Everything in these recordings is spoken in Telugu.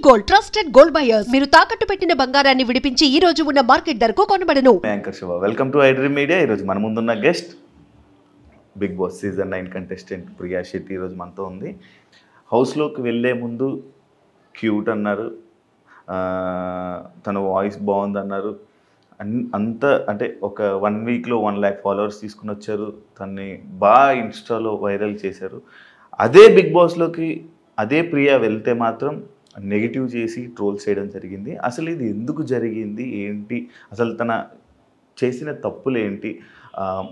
గోల్డ్ ట్రస్టెడ్ గోల్డ్ బయర్స్ మీరు తాకట్టు పెట్టిన బంగారాన్ని విడిపించి ఈ రోజు ఉన్న మార్కెట్ ధరకు కొనబడను. Anchor Shiva, welcome to iDream media. ఈరోజు మన ముందున్న guest Bigg Boss season 9 contestant Priya Shetty ఈరోజు మనతో ఉంది. హౌస్లోకి వెళ్ళే ముందు క్యూట్ అన్నారు, తన వాయిస్ బాగుంది అన్నారు. అంత అంటే ఒక 1 వీక్లో 1 lakh ఫాలోవర్స్ తీసుకుని వచ్చారు. తన్ని బాగా ఇన్స్టాలో వైరల్ చేశారు. అదే బిగ్ బాస్లోకి అదే ప్రియా వెళ్తే మాత్రం నెగిటివ్ చేసి ట్రోల్స్ చేయడం జరిగింది. అసలు ఇది ఎందుకు జరిగింది, ఏంటి, అసలు తన చేసిన తప్పులు ఏంటి,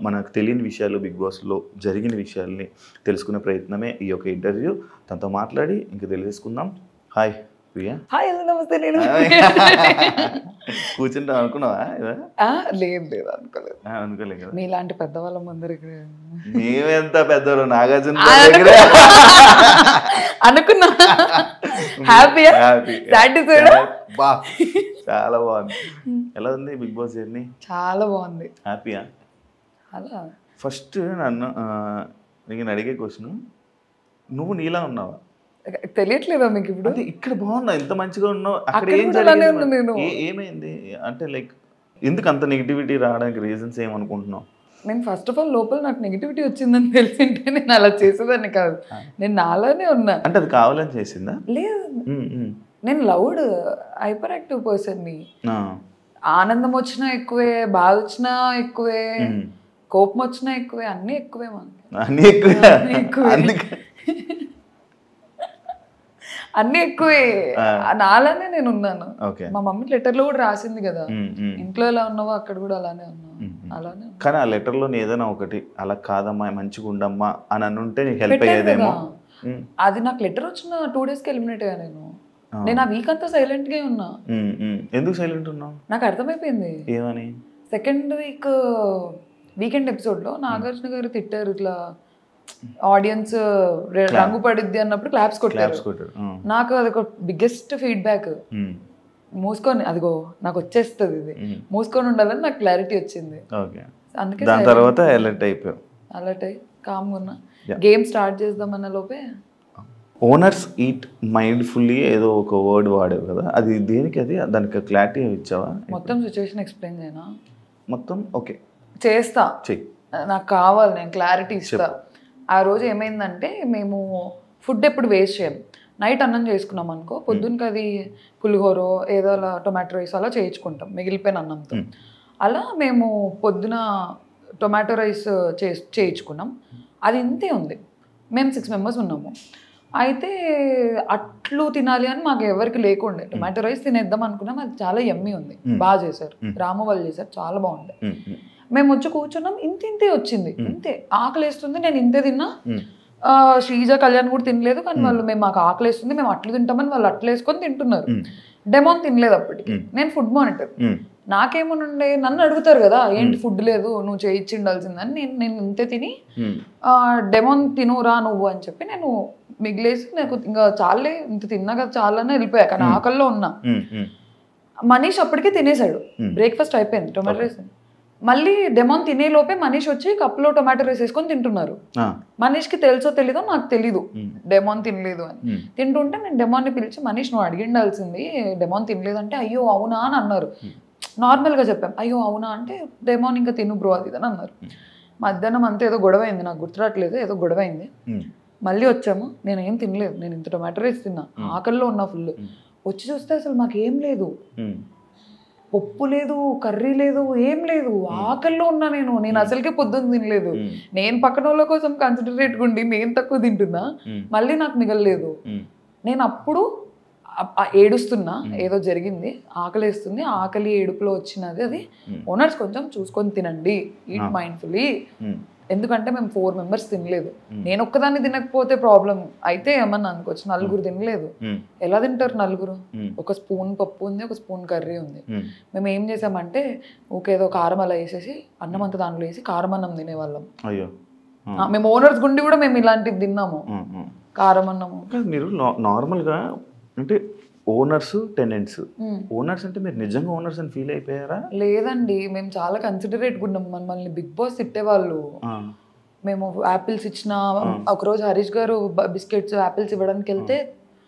మనకు తెలియని విషయాలు, బిగ్ బాస్లో జరిగిన విషయాల్ని తెలుసుకునే ప్రయత్నమే ఈ యొక్క ఇంటర్వ్యూ. తనతో మాట్లాడి ఇంకా తెలియజేసుకుందాం. హాయ్ ప్రియా. హాయ్, నమస్తే. నేను కూర్చుంటా అనుకున్నావా? లేదు అనుకోలేదు కదా. మీలాంటి పెద్దవాళ్ళ ముందర మేమెంత పెద్దవాళ్ళు, నాగార్జున అనుకున్నా. హ్యాపీ బా, చాలా బాగుంది. ఎలా ఉంది బిగ్ బాస్ జర్నీ? చాలా బాగుంది. హ్యాపీయా? అలా ఫస్ట్ నేను అడిగే క్వశ్చన్, నువ్వు నీలా ఉన్నావా? తెలియట్లేదా మీకు ఇప్పుడు? అంటే ఇక్కడ బాగున్నా, ఎంత మంచిగా ఉన్నావు, అక్కడ ఏం ఏమైంది? అంటే లైక్ ఎందుకు అంత నెగిటివిటీ రావడానికి రీజన్స్ ఏమనుకుంటున్నావు? నేను ఫస్ట్ ఆఫ్ ఆల్ లోపల నాకు నెగిటివిటీ వచ్చిందని తెలిసింటే నేను అలా చేసేదాన్ని కాదు. నేను నాలానే ఉన్నా. అంటే అది కావాలని చేసిందా? లేదు, నేను లౌడ్ హైపర్ యాక్టివ్ పర్సన్ని. ఆనందం వచ్చినా ఎక్కువే, బాధ వచ్చినా ఎక్కువే, కోపం వచ్చినా ఎక్కువే, అన్నీ ఎక్కువే. అన్నీ ఎక్కువే, అన్ని ఎక్కువే. నాలానే నేను ఉన్నాను. మా మమ్మీ లెటర్ లో కూడా రాసింది కదా, ఇంట్లో ఎలా ఉన్నావో అక్కడ కూడా అలానే ఉన్నావు. అలానే కానీ ఆ లెటర్ లో ఏదైనా ఒకటి అలా కాదమ్మా, మంచిగా ఉండమ్మా అని అనుంటే నీకు హెల్ప్ అయ్యేదేమో. అది నాకు లెటర్ వచ్చిన 2 days ఎలిమినేట్ అయ్యా. నేను ఆ వీక్ అంతా సైలెంట్ గా ఉన్నా. ఎందుకు సైలెంట్ ఉన్నావు? నాకు అర్థమైపోయింది. ఏమని? సెకండ్ వీక్ వీకెండ్ ఎపిసోడ్ లో నాగార్జున గారు తిట్టారు, ఇట్లా ఆడియన్స్ రంగు పడిద్ది అన్నప్పుడు క్లాప్స్ కొట్టారు. నాకు అది ఒక బిగ్గెస్ట్ ఫీడ్బ్యాక్. మూసుకొని, అదిగో నాకు వచ్చేస్తుంది, ఇది మూసుకొని ఉండాలని నాకు క్లారిటీ వచ్చింది. అందుకే తర్వాత అలర్ట్ అయిపోయావు. అలర్ట్ అయ్యి కామ్గా ఉన్నా. గేమ్ స్టార్ట్ చేద్దామన్న లోపే ఓనర్స్ ఈట్ మైండ్ఫుల్లీ ఏదో ఒక వర్డ్ వాడేవు కదా, అది దేనికి? అది దానికి క్లారిటీ ఇచ్చావా? మొత్తం సిచ్యువేషన్ ఎక్స్ప్లెయిన్ చేయనా? మొత్తం ఓకే చేస్తా, నాకు కావాలి, నేను క్లారిటీ ఇస్తా. ఆ రోజు ఏమైందంటే, మేము ఫుడ్ ఎప్పుడు వేస్ట్ చేయం. నైట్ అన్నం చేసుకున్నాం అనుకో, పొద్దున్నకి అది పులిహోరో ఏదో అలా టొమాటో రైస్ అలా చేయించుకుంటాం మిగిలిపోయిన అన్నంతో. అలా మేము పొద్దున టొమాటో రైస్ చేయించుకున్నాం. అది ఇంతే ఉంది. మేము 6 members ఉన్నాము. అయితే అట్లు తినాలి అని మాకు ఎవరికి లేకుండే. టొమాటో రైస్ తినేద్దాం అనుకున్నాం. అది చాలా యమ్మీ ఉంది, బాగా చేశారు, రామ వాళ్ళు చేశారు, చాలా బాగుండే. మేము వచ్చి కూర్చున్నాం, ఇంతే వచ్చింది. ఇంతే ఆకలి వేస్తుంది, నేను ఇంతే తిన్నా. శ్రీజ, కళ్యాణ్ కూడా తినలేదు. కానీ వాళ్ళు మాకు ఆకలి వేస్తుంది, మేము అట్లు తింటామని వాళ్ళు అట్లు వేసుకొని తింటున్నారు. డెమోన్ తినలేదు అప్పటికి. నేను ఫుడ్ మానిటర్. నాకేమోనండే, నన్ను అడుగుతారు కదా, ఏంటి ఫుడ్ లేదు, నువ్వు చేయించి ఉండాల్సిందని. నేను ఇంతే తిని, డెమోన్ తినురా నువ్వు అని చెప్పి నేను మిగిలేసి, నాకు ఇంకా చాలే, ఇంత తిన్నా కదా చాలని వెళ్ళిపోయా. కానీ ఆకల్లో ఉన్నా. మనీష్ అప్పటికే తినేసాడు, బ్రేక్ఫాస్ట్ అయిపోయింది, టొమాటో రైస్. మళ్ళీ డెమోన్ తినే లోపే మనీష్ వచ్చి కప్లో టొమాటో రైస్ వేసుకొని తింటున్నారు. మనీష్కి తెలుసో తెలీదో నాకు తెలీదు డెమోన్ తినలేదు అని. తింటుంటే నేను డెమోన్ని పిలిచి, మనీష్ నువ్వు అడిగిండాల్సింది, డెమోన్ తినలేదు అంటే, అయ్యో అవునా అని అన్నారు. నార్మల్గా చెప్పాం, అయ్యో అవునా అంటే, డెమోన్ ఇంకా తిను బ్రో అది అని అన్నారు. మధ్యాహ్నం అంతా ఏదో గొడవ అయింది, నాకు గుర్తురాట్లేదు, ఏదో గొడవ అయింది. మళ్ళీ వచ్చాము, నేను ఏం తినలేదు, నేను ఇంత టొమాటో రైస్ తిన్నా, ఆకల్లో ఉన్నా ఫుల్. వచ్చి చూస్తే అసలు మాకేం లేదు, పప్పు లేదు, కర్రీ లేదు, ఏం లేదు, ఆకల్లో ఉన్నా. నేను అసలుకే పొద్దున్న తినలేదు. నేను పక్కన వాళ్ళ కోసం కన్సిడరేట్గా ఉండి నేను తక్కువ తింటున్నా, మళ్ళీ నాకు మిగలలేదు. నేను అప్పుడు ఏడుస్తున్నా, ఏదో జరిగింది, ఆకలి వేస్తుంది, ఆకలి ఏడుపులో వచ్చినది అది. ఓనర్స్ కొంచెం చూసుకొని తినండి, ఈట్ మైండ్ఫుల్లీ. ఎందుకంటే మేము 4 members తినలేదు. నేను ఒక్కదాన్ని తినకపోతే ప్రాబ్లం అయితే ఏమన్నా అనుకోవచ్చు. 4 తినలేదు, ఎలా తింటారు 4? ఒక స్పూన్ పప్పు ఉంది, ఒక స్పూన్ కర్రీ ఉంది. మేము ఏం చేసామంటే, ఏదో కారం అలా వేసేసి అన్నం అంతా దాంట్లో వేసి కారం అన్నం తినేవాళ్ళం. మేము ఓనర్స్ గుండి కూడా మేము ఇలాంటివి తిన్నాము, కారం అన్నము. మీరు నార్మల్గా అంటే ఓనర్స్, టెనెంట్స్. ఓనర్స్ అంటే మీరు నిజంగా ఓనర్స్ అని ఫీల్ అయిపోయారా? లేదండి, మేము చాలా కన్సిడరేట్గా ఉన్నాం. మనల్ని బిగ్ బాస్ తిట్టేవాళ్ళు. మేము యాపిల్స్ ఇచ్చిన, ఒకరోజు హరీష్ గారు బిస్కెట్స్ యాపిల్స్ ఇవ్వడానికి వెళ్తే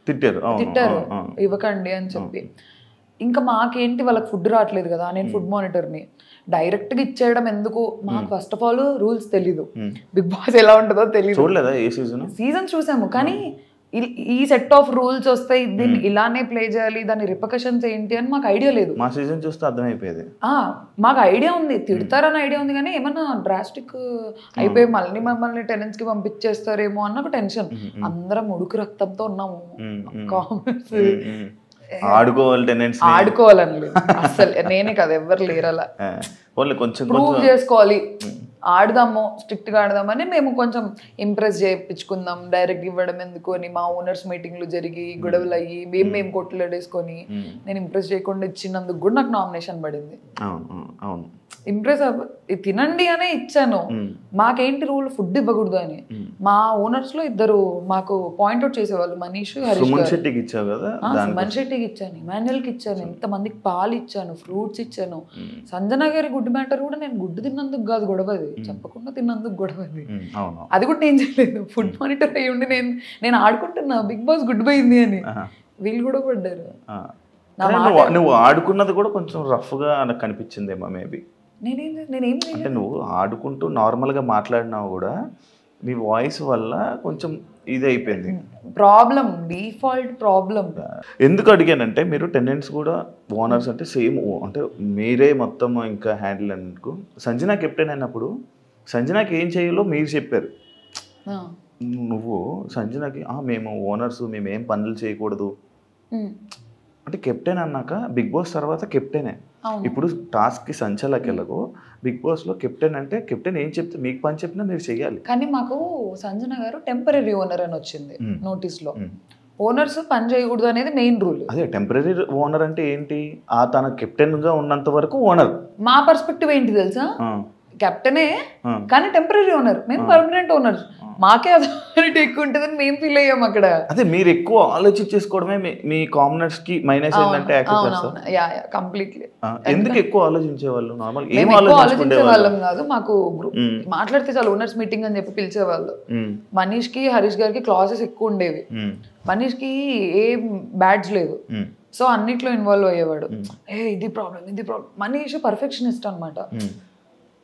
తిట్టారు ఇవ్వకండి అని చెప్పి. ఇంకా మాకేంటి వాళ్ళకి ఫుడ్ రావట్లేదు కదా, నేను ఫుడ్ మానిటర్ని డైరెక్ట్గా ఇచ్చేయడం ఎందుకు, మాకు ఫస్ట్ ఆఫ్ ఆల్ రూల్స్ తెలీదు, బిగ్ బాస్ ఎలా ఉంటుందో తెలియదు. చూడలేదా ఏ సీజన్? చూసాము, కానీ ఈ సెట్ ఆఫ్ రూల్స్ వస్తాయి, దీన్ని ఇలానే ప్లే చేయాలి, దాని రిపర్కషన్స్ ఏంటి అని మాకు ఐడియా లేదు. మా సీజన్ చూస్తే అర్థమైపోయేది. మాకు ఐడియా ఉంది, తిడతారని ఐడియా ఉంది, కానీ ఏమన్నా డ్రాస్టిక్ అయిపోయి మమ్మల్ని టెనెంట్స్ కి పంపించేస్తారేమో అన్న ఒక టెన్షన్. అందరం ఉడుకు రక్తంతో ఉన్నాము. కామెంట్స్ ఆడుకోవాలని లేదు అసలు, నేనే కదా ఎవరు లేరు అలా. కొంచెం ప్రూవ్ చేసుకోవాలి, ఆడదాము, స్ట్రిక్ట్ గా ఆడదామని మేము కొంచెం ఇంప్రెస్ చేయించుకుందాం, డైరెక్ట్ ఇవ్వడం ఎందుకు అని మా ఓనర్స్ మీటింగ్లు జరిగి గొడవలు అయ్యి మేము కొట్లాడేసుకొని నేను ఇంప్రెస్ చేయకుండా ఇచ్చినందుకు కూడా నాకు నామినేషన్ పడింది. ఇంప్రెస్ తినండి అనే ఇచ్చాను, మాకేంటి రూల్ ఫుడ్ ఇవ్వకూడదు అని. మా ఓనర్స్ లో ఇద్దరు మాకు పాయింట్అవుట్ చేసేవాళ్ళు, మనీష్, హరీష్. సుమన్ శెట్టికి ఇచ్చాను, ఇమాన్యుయల్ కి ఇచ్చాను, ఎంతమందికి పాలు ఇచ్చాను, ఫ్రూట్స్ ఇచ్చాను. సంజన గారి గుడ్ మ్యాటర్ కూడా నేను గుడ్డు తిన్నందుకు కాదు గొడవది, చెప్పకుండా తిన్నందుకు గొడవది. అది కూడా నేను చేయలేదు, ఫుడ్ మానిటర్ అయ్యి ఉండి నేను ఆడుకుంటున్నా బిగ్ బాస్ గుడ్ పోయింది అని, వీళ్ళు కూడా పడ్డారు. నువ్వు ఆడుకున్నది కూడా కొంచెం రఫ్ గా నాకు కనిపించిందేమో మేబీ. అంటే నువ్వు ఆడుకుంటూ నార్మల్గా మాట్లాడినావు కూడా నీ వాయిస్ వల్ల కొంచెం ఇది అయిపోయింది ప్రాబ్లం, డిఫాల్ట్ ప్రాబ్లం. ఎందుకు అడిగానంటే మీరు టెనెంట్స్ కూడా ఓనర్స్ అంటే సేమ్, అంటే మీరే మొత్తం ఇంకా హ్యాండిల్ అనుకో. సంజన కెప్టెన్ అయినప్పుడు సంజనాకి ఏం చేయాలో మీరు చెప్పారు. నువ్వు సంజనకి మేము ఓనర్స్ మేము ఏం పనులు చేయకూడదు అంటే, కెప్టెన్ అన్నాక బిగ్ బాస్ తర్వాత కెప్టెనే. ఇప్పుడు టాస్క్కి సంచలకి వెళ్ళకు, బిగ్ బాస్లో కెప్టెన్ అంటే కెప్టెన్ ఏం చెప్తే మీకు పని చెప్పినా మీరు చెయ్యాలి. కానీ మాకు సంజన గారు టెంపరీ ఓనర్ అని వచ్చింది నోటీస్లో. ఓనర్స్ పని చేయకూడదు అనేది మెయిన్ రూల్. అదే టెంపరీ ఓనర్ అంటే ఏంటి, తన కెప్టెన్గా ఉన్నంత వరకు ఓనర్. మా పర్స్పెక్టివ్ ఏంటి తెలుసా, కెప్టెనే కానీ టెంపరీ ఓనర్, మేము పర్మనెంట్ ఓనర్, మాకే అథారిటీ ఎక్కువ ఉంటుందని మేము ఫీల్ అయ్యాం అక్కడ. అదే మీరు ఎక్కువ ఆలోచించేసుకోవడమే మీ కామనర్స్ కి మైనస్ ఏంటంటే కంప్లీట్లీ. ఎందుకు ఎక్కువ ఆలోచించేవాళ్ళు? నార్మల్ ఏం ఆలోచించేవాళ్ళం కాదు, మాకు మాట్లాడితే చాలా ఓనర్స్ మీటింగ్ అని చెప్పి పిలిచేవాళ్ళు. మనీష్ కి హరీష్ గారికి క్లాసెస్ ఎక్కువ ఉండేవి, మనీష్ కి ఏం బ్యాడ్జ్ లేదు, సో అన్నిట్లో ఇన్వాల్వ్ అయ్యేవాడు. ఇది ప్రాబ్లం. మనీష్ పర్ఫెక్షనిస్ట్ అనమాట,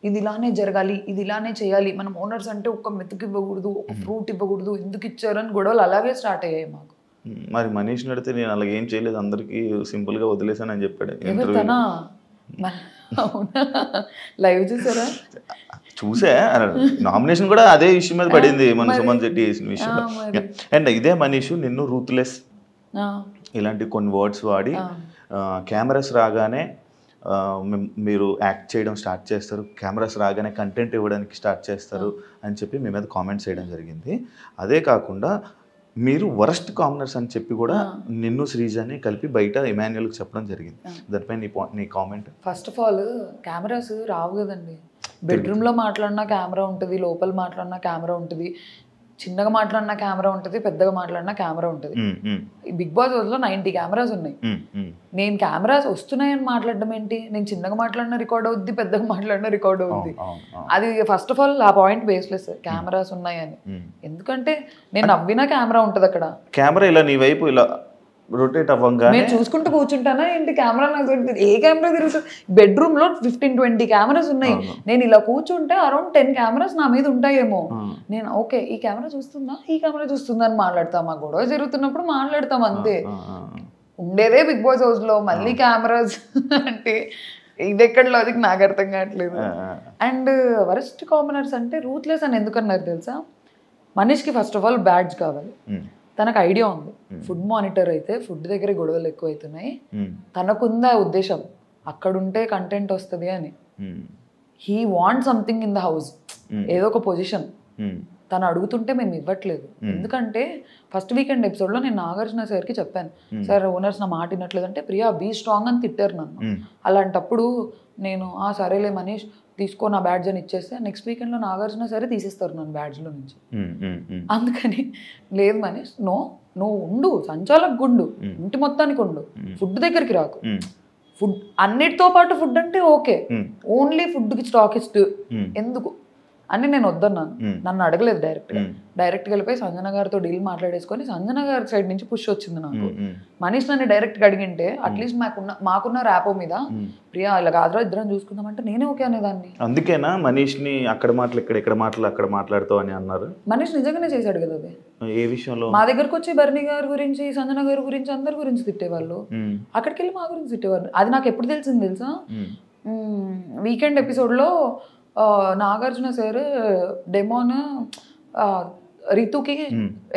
ఇది ఇలానే జరగాలి, ఇది ఇలానే చేయాలి, మనం ఓనర్స్ అంటే ఒక్క మెతుకు ఇవ్వకూడదు, ఒక ఫ్రూట్ ఇవ్వకూడదు, ఎందుకు ఇచ్చారని గొడవలు అలాగే స్టార్ట్ అయ్యాయి మాకు. మరి మనీష్ నడితే నేను అలాగే ఏం చేయలేదు, అందరికి సింపుల్ గా వదిలేసాను అని చెప్పాడు. లైవ్ చూసారా? చూసా, నామినేషన్ కూడా అదే ఇష్యూ మీద పడింది, మన సుమన్ శెట్టి చేసిన విషయం. అండ్ ఇదే మనీష్ నిన్ను రూత్లెస్ ఇలాంటి కొన్ని వర్డ్స్ వాడి కెమెరాస్ రాగానే మీరు యాక్ట్ చేయడం స్టార్ట్ చేస్తారు, కెమెరాస్ రాగానే కంటెంట్ ఇవ్వడానికి స్టార్ట్ చేస్తారు అని చెప్పి మీ మీద కామెంట్స్ చేయడం జరిగింది. అదే కాకుండా మీరు వరస్ట్ కామనర్స్ అని చెప్పి కూడా నిన్ను శ్రీజాని కలిపి బయట ఇమాన్యుయల్కి చెప్పడం జరిగింది. దానిపై నీ comment. First of all cameras రావు కదండి, బెడ్రూమ్లో మాట్లాడినా కెమెరా ఉంటుంది, లోపల మాట్లాడినా కెమెరా ఉంటుంది, చిన్నగా మాట్లాడినా కెమెరా ఉంటుంది, పెద్దగా మాట్లాడినా కెమెరా ఉంటుంది. బిగ్ బాస్ హౌస్లో 90 కెమెరాస్ ఉన్నాయి. నేను కెమెరాస్ వస్తున్నాయని మాట్లాడడం ఏంటి, నేను చిన్నగా మాట్లాడినా రికార్డ్ అవుద్ది, పెద్దగా మాట్లాడినా రికార్డ్ అవుద్ది. అది ఫస్ట్ ఆఫ్ ఆల్ ఆ పాయింట్ బేస్లెస్, కెమెరాస్ ఉన్నాయని. ఎందుకంటే నేను నవ్వినా కెమెరా ఉంటుంది అక్కడ. కెమెరా ఇలా నీ వైపు ఇలా రొటేట్ అవ్వంగా నేను చూసుకుంటూ కూర్చుంటానా ఏంటి, కెమెరా నాకు ఏ కెమెరా తిరుగుతుంది? బెడ్రూమ్ లో 15-20 కెమెరాస్ ఉన్నాయి, నేను ఇలా కూర్చుంటే అరౌండ్ 10 కెమెరాస్ నా మీద ఉంటాయేమో. నేను ఓకే ఈ కెమెరా చూస్తుందా, ఈ కెమెరా చూస్తుందా అని మాట్లాడతాం, ఆ గొడవ జరుగుతున్నప్పుడు మాట్లాడతాం అంతే. ఉండేదే బిగ్ బాస్ హౌస్ లో, మళ్ళీ కెమెరాస్ అంటే ఇది ఎక్కడ లాజిక్ నాకు అర్థం కావట్లేదు. అండ్ వరస్ట్ కామనర్స్ అంటే రూత్లెస్ అని ఎందుకన్నారు తెలుసా? మనీష్కి ఫస్ట్ ఆఫ్ ఆల్ బ్యాడ్జ్ కావాలి, తనకు ఐడియా ఉంది, ఫుడ్ మానిటర్ అయితే ఫుడ్ దగ్గర గొడవలు ఎక్కువ అవుతున్నాయి, తనకుందా ఉద్దేశం అక్కడుంటే కంటెంట్ వస్తుంది అని. He want something in the house, ఏదో ఒక పొజిషన్ తను అడుగుతుంటే మేము ఇవ్వట్లేదు. ఎందుకంటే ఫస్ట్ వీకెండ్ ఎపిసోడ్లో నేను నాగార్జున సార్కి చెప్పాను, సార్ ఓనర్స్ నా మాట వినట్లేదంటే ప్రియా బీ స్ట్రాంగ్ అని తిట్టారు నన్ను. అలాంటప్పుడు నేను సరేలే మనీష్ తీసుకో నా బ్యాడ్జ్ అని ఇచ్చేస్తే నెక్స్ట్ వీకెండ్లో నాగార్జున సరే తీసేస్తారు నన్ను బ్యాడ్జ్లో నుంచి. అందుకని లేదు మనీష్, నువ్వు ఉండు, సంచాలకు గుండు, ఇంటి మొత్తానికి ఉండు, ఫుడ్ దగ్గరికి రాకు. ఫుడ్ అన్నిటితో పాటు ఫుడ్ అంటే ఓకే, ఓన్లీ ఫుడ్కి స్టాకిస్ట్ ఎందుకు అని నేను వద్దన్నాను. నన్ను అడగలేదు డైరెక్ట్గా వెళ్ళిపోయి సంజన గారితో డీల్ మాట్లాడేసుకొని సంజన గారి సైడ్ నుంచి పుష్ వచ్చింది నాకు. మనీష్ నన్ను డైరెక్ట్గా అడిగింటే అట్లీస్ట్ మాకున్న ర్యాపో మీద ప్రియా ఇలా కాదురా ఇద్దరం చూసుకుందామంటే నేనే ఓకే అనేదాన్ని. అందుకేనా మనీష్ని అక్కడ మాటలు ఇక్కడ మాటలు అక్కడ మాట్లాడుతావు అని అన్నారు? మనీష్ నిజంగానే చేశాడు కదా అది. ఏ విషయంలో? మా దగ్గరకు వచ్చి భరణి గారి గురించి సంజన గారి గురించి అందరి గురించి తిట్టేవాళ్ళు, అక్కడికి వెళ్ళి మా గురించి తిట్టేవాళ్ళు. అది నాకు ఎప్పుడు తెలిసింది తెలుసా, వీకెండ్ ఎపిసోడ్లో నాగార్జున సార్ డెమోన్ రితుకి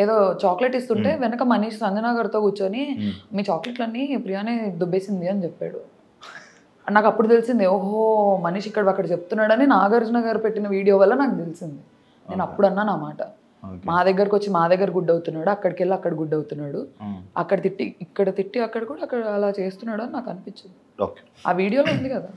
ఏదో చాక్లెట్ ఇస్తుంటే వెనక మనీష్ సంజన గారితో కూర్చొని మీ చాక్లెట్లన్నీ ప్రియానే దుబ్బేసింది అని చెప్పాడు. నాకు అప్పుడు తెలిసింది ఓహో మనీష్ ఇక్కడ అక్కడ చెప్తున్నాడని నాగార్జున గారు పెట్టిన వీడియో వల్ల నాకు తెలిసింది. నేను అప్పుడు అన్నాను ఆ మాట. మా దగ్గరకు వచ్చి మా దగ్గర గుడ్ అవుతున్నాడు, అక్కడికి వెళ్ళి అక్కడ గుడ్ అవుతున్నాడు, అక్కడ తిట్టి ఇక్కడ తిట్టి అక్కడ కూడా అక్కడ అలా చేస్తున్నాడు అని నాకు అనిపించింది. ఆ వీడియోలో ఉంది కదా.